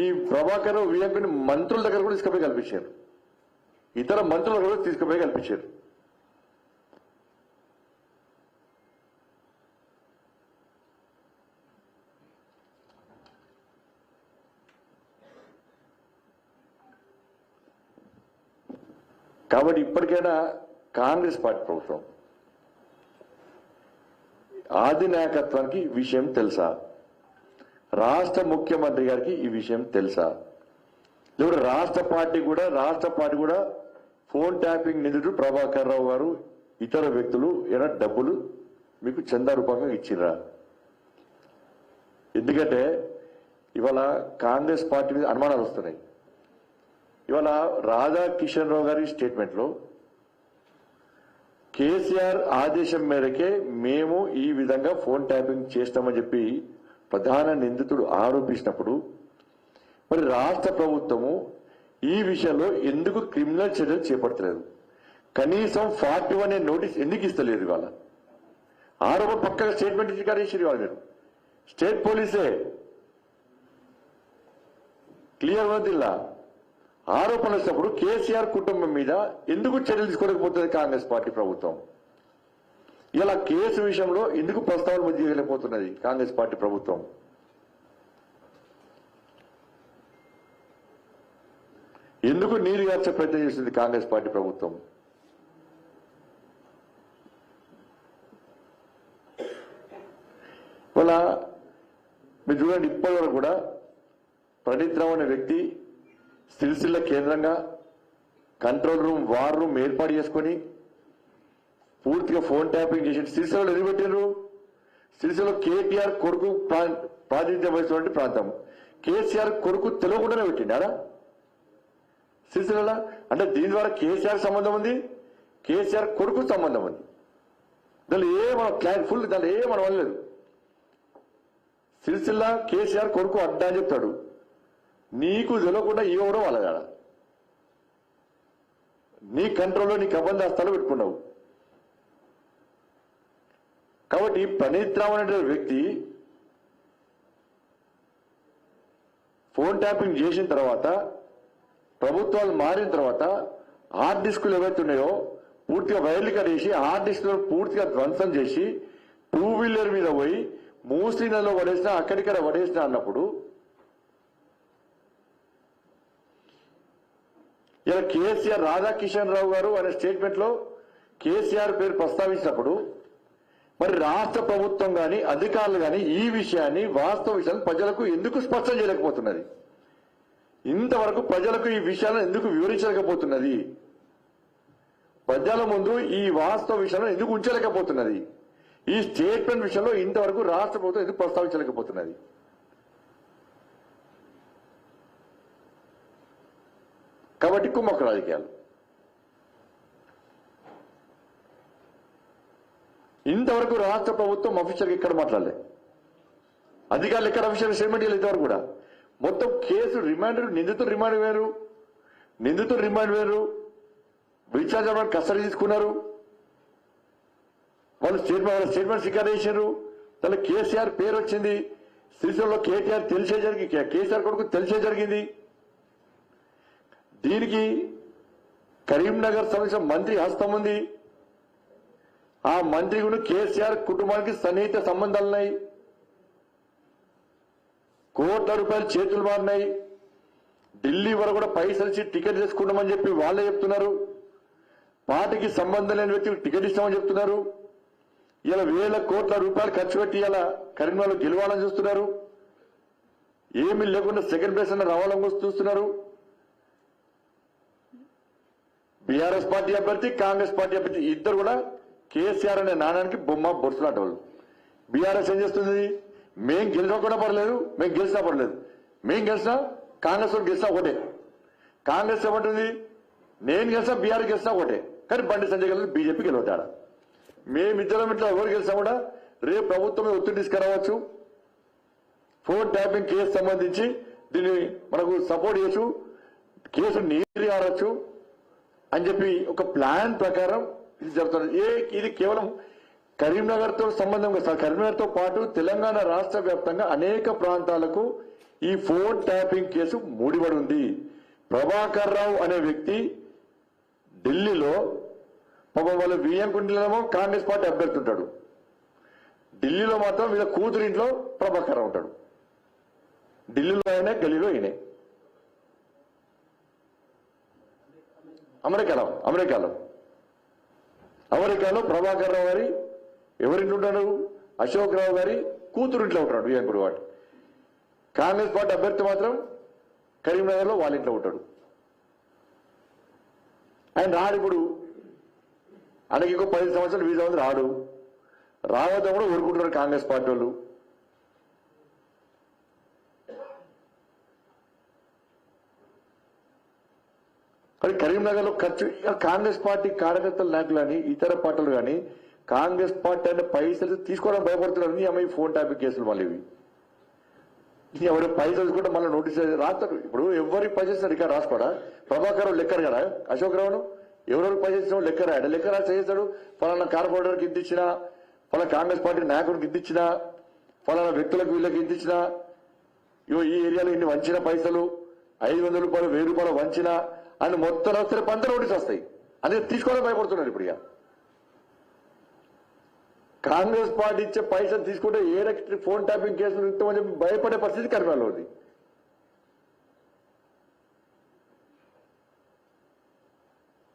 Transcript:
ఈ ప్రభాకర్ వియంకుని మంత్రుల దగ్గర కూడా తీసుకుపోయి కల్పించారు, ఇతర మంత్రుల కూడా తీసుకుపోయి కల్పించారు. కాబట్టి ఇప్పటికైనా కాంగ్రెస్ పార్టీ ప్రభుత్వం ఆది నాయకత్వానికి ఈ విషయం తెలుసా, రాష్ట్ర ముఖ్యమంత్రి గారికి ఈ విషయం తెలుసా, లేకపోతే రాష్ట్ర పార్టీ కూడా ఫోన్ ట్యాపింగ్ నిధుడు ప్రభాకర్ రావు గారు ఇతర వ్యక్తులు ఏమైనా డబ్బులు మీకు చందా రూపంగా ఇచ్చిర్రా? ఎందుకంటే ఇవాళ కాంగ్రెస్ పార్టీ మీద అనుమానాలు వస్తున్నాయి. ఇవాళ రాధాకిషన్ రావు గారి స్టేట్మెంట్లో కేసీఆర్ ఆదేశం మేరకే మేము ఈ విధంగా ఫోన్ ట్యాపింగ్ చేస్తామని చెప్పి ప్రధాన నిందితుడు ఆరోపించినప్పుడు మరి రాష్ట్ర ప్రభుత్వము ఈ విషయంలో ఎందుకు క్రిమినల్ చర్యలు చేపడతలేదు? కనీసం 41 నోటీస్ ఎందుకు ఇస్తలేదు? ఇవాళ ఆరోపణ పక్కగా స్టేట్మెంట్ ఇచ్చి కరేసి ఇవాళ మీరు స్టేట్ పోలీసే క్లియర్ వదిల్లా ఆరోపణలు వచ్చినప్పుడు కేసీఆర్ కుటుంబం మీద ఎందుకు చర్యలు తీసుకోలేకపోతుంది కాంగ్రెస్ పార్టీ ప్రభుత్వం? ఇలా కేసు విషయంలో ఎందుకు ప్రస్తావన చేయలేకపోతున్నది కాంగ్రెస్ పార్టీ ప్రభుత్వం? ఎందుకు నీరు గార్చే ప్రయత్నం చేస్తుంది కాంగ్రెస్ పార్టీ ప్రభుత్వం? ఇవాళ మీరు చూడండి, ఇప్పటివరకు కూడా ప్రణీత్ రావు అనే వ్యక్తి సిరిసిల్ల కేంద్రంగా కంట్రోల్ రూమ్, వార్ రూమ్ ఏర్పాటు చేసుకుని పూర్తిగా ఫోన్ ట్యాపింగ్ చేసి సిరిసిల్లలో ఎందుకు పెట్టారు? సిరిసిల్లలో కేటీఆర్ కొడుకు ప్రాతినిధ్యం వహిస్తున్నటువంటి ప్రాంతం, కేసీఆర్ కొడుకు తెలియకుండానే పెట్టిండారా సిరిసిల్ల? అంటే దీని ద్వారా కేసీఆర్ సంబంధం ఉంది, కేసీఆర్ కొడుకు సంబంధం ఉంది. దానిలో దానిలో ఏ మనం అనలేదు. సిరిసిల్ల కేసీఆర్ కొడుకు అడ్డా అని చెప్తాడు, నీకు తెలియకుండా ఎవరో వాళ్ళగాడ నీ కంట్రోల్లో నీ కబందాస్తాలు పెట్టుకున్నావు. కాబట్టి ప్రణీత్ రావు అనే వ్యక్తి ఫోన్ ట్యాపింగ్ చేసిన తర్వాత, ప్రభుత్వాలు మారిన తర్వాత హార్డ్ డిస్కులు ఏవైతే ఉన్నాయో పూర్తిగా వైర్లు కట్టేసి హార్డ్ డిస్కులను పూర్తిగా ధ్వంసం చేసి 2 వీలర్ మీద పోయి మూసీ నదిలో పడేసినా అక్కడిక్కడ పడేసినా అన్నప్పుడు ఇలా కేసీఆర్ రాధాకిషన్ రావు గారు అనే స్టేట్మెంట్ లో కేసీఆర్ పేరు ప్రస్తావించినప్పుడు మరి రాష్ట్ర ప్రభుత్వం గాని అధికారులు గాని ఈ విషయాన్ని వాస్తవ విషయాన్ని ప్రజలకు ఎందుకు స్పష్టం చేయలేకపోతున్నది? ఇంతవరకు ప్రజలకు ఈ విషయాలను ఎందుకు వివరించలేకపోతున్నది? ప్రజల ముందు ఈ వాస్తవ విషయాలను ఎందుకు ఉంచలేకపోతున్నది? ఈ స్టేట్మెంట్ విషయంలో ఇంతవరకు రాష్ట్ర ప్రభుత్వం ఎందుకు ప్రస్తావించలేకపోతున్నది? కాబట్టి కుమ్మక్క రాజకీయాలు. ఇంతవరకు రాష్ట్ర ప్రభుత్వం అఫీషియల్గా ఎక్కడ మాట్లాడలే, అధికారులు ఎక్కడ అఫీషియల్ స్టేట్మెంట్ ఇవ్వలేదు. ఇంతవరకు కూడా మొత్తం కేసు రిమాండ్, నిందితులు రిమాండ్ వేరు, విచారణ చేయడానికి కస్టడీ తీసుకున్నారు, వాళ్ళు స్టేట్మెంట్ రికార్డ్ చేశారు. దానిలో కేసీఆర్ పేరు వచ్చింది, శ్రీశైలంలో కేసీఆర్ కొడుకు తెలిసే జరిగింది. దీనికి కరీంనగర్ సంబంధించిన మంత్రి హస్తం ఉంది. ఆ మంత్రి కూడా కేసీఆర్ కుటుంబానికి సన్నిహిత సంబంధాలున్నాయి. కోట్ల రూపాయలు చేతులు మారినాయి. ఢిల్లీ వరకు కూడా పైసలు ఇచ్చి టికెట్ తీసుకున్నామని చెప్పి వాళ్ళే చెప్తున్నారు. పార్టీకి సంబంధం లేని వ్యక్తికి టికెట్ ఇస్తామని చెప్తున్నారు. ఇలా వేల కోట్ల రూపాయలు ఖర్చు పెట్టి ఇలా కరీంనగర్లో గెలవాలని చూస్తున్నారు. ఏమీ లేకుండా సెకండ్ ప్లేస్ అన్న రావాలని చూస్తున్నారు. బీఆర్ఎస్ పార్టీ అభ్యర్థి, కాంగ్రెస్ పార్టీ అభ్యర్థి ఇద్దరు కూడా కేసీఆర్ అనే నాణానికి బొమ్మ బొరుసులాంటి వాళ్ళు. బీఆర్ఎస్ ఏం చేస్తుంది? మేం గెలిచినా కూడా పర్లేదు, మేం గెలిచినా పర్లేదు, మేం గెలిచినా కాంగ్రెస్ వాళ్ళు గెలిచినా ఒకటే. కాంగ్రెస్ ఏమంటుంది? నేను గెలిచినా బీఆర్ఎస్ గెలిచినా ఒకటే, కానీ బండి సంజయ్ గెలిచి బీజేపీ గెలవుతాడా? మేమిద్దరం ఇట్లా ఎవరు గెలిచినా కూడా రేపు ప్రభుత్వం ఒత్తిడి తీసుకురావచ్చు. ఫోన్ ట్యాపింగ్ కేసు సంబంధించి దీన్ని మనకు సపోర్ట్ చేయొచ్చు, కేసు నీరు ఆడచ్చు అని చెప్పి ఒక ప్లాన్ ప్రకారం ఇది జరుగుతుంది. ఇది కేవలం కరీంనగర్ తో సంబంధం కాదు. కరీంనగర్ తో పాటు తెలంగాణ రాష్ట్ర వ్యాప్తంగా అనేక ప్రాంతాలకు ఈ ఫోన్ ట్యాపింగ్ కేసు మూడిబడి ఉంది. ప్రభాకర్ రావు అనే వ్యక్తి ఢిల్లీలో పాపం వాళ్ళ వియ్యంకుంటేనేమో కాంగ్రెస్ పార్టీ అభ్యర్థి ఉంటాడు, ఢిల్లీలో మాత్రం వీళ్ళ కూతురింట్లో ప్రభాకర్ రావు ఉంటాడు. ఢిల్లీలో ఆయనే, గల్లీలో ఈయనే. అమెరికాలో ప్రభాకర్ రావు గారి ఎవరింట్లో ఉంటాడు? అశోక్ రావు గారి కూతురింట్లో ఉంటాడు వియ్యంకుడు వాడు. కాంగ్రెస్ పార్టీ అభ్యర్థి మాత్రం కరీంనగర్లో వాళ్ళ ఇంట్లో ఉంటాడు. ఆయన రాడు. ఇప్పుడు ఆయనకి ఇంకో 10 సంవత్సరాలు వీజా ఉంది, రాడు. రావద్దాం కూడా ఊరుకుంటున్నారు కాంగ్రెస్ పార్టీ వాళ్ళు. కానీ కరీంనగర్లో ఖర్చు కాంగ్రెస్ పార్టీ కార్యకర్తల నాయకులు కానీ ఇతర పార్టీలు కానీ కాంగ్రెస్ పార్టీ అంటే పైసలు తీసుకోవడం భయపడుతున్నారు. అమ్మాయి ఫోన్ ట్యాపింగ్ కేసులు మళ్ళీ ఇవి ఎవరు పైసలు తీసుకుంటే మళ్ళీ నోటీస్ రాస్తారు. ఇప్పుడు ఎవరికి పైసలు రికార్డు రాసుకోడా? ప్రభాకర్ రావు లెక్కరు కదా, అశోక్ రావును ఎవరెవరికి పైసలు లెక్క రాయడా? లెక్క రాసి చేస్తాడు. ఫలానా కార్పొరేటర్కి ఇంత ఇచ్చినా, ఫలానా కాంగ్రెస్ పార్టీ నాయకుడికి ఇంత ఇచ్చినా, ఫలానా వ్యక్తులకు వీళ్ళకి ఇంత ఇచ్చినా, ఈ ఏరియాలో ఇన్ని వంచిన పైసలు 500 రూపాయలు 1000 రూపాయలు వంచిన అని మొత్తం వస్తే పంత నోటీస్ వస్తాయి. అందుకే తీసుకోవడం భయపడుతున్నారు. ఇప్పుడు కాంగ్రెస్ పార్టీ ఇచ్చే పైసలు తీసుకుంటే ఏ ఫోన్ ట్యాపింగ్ కేసులు ఇంతమని చెప్పి భయపడే పరిస్థితి కరీంనగర్లో ఉంది.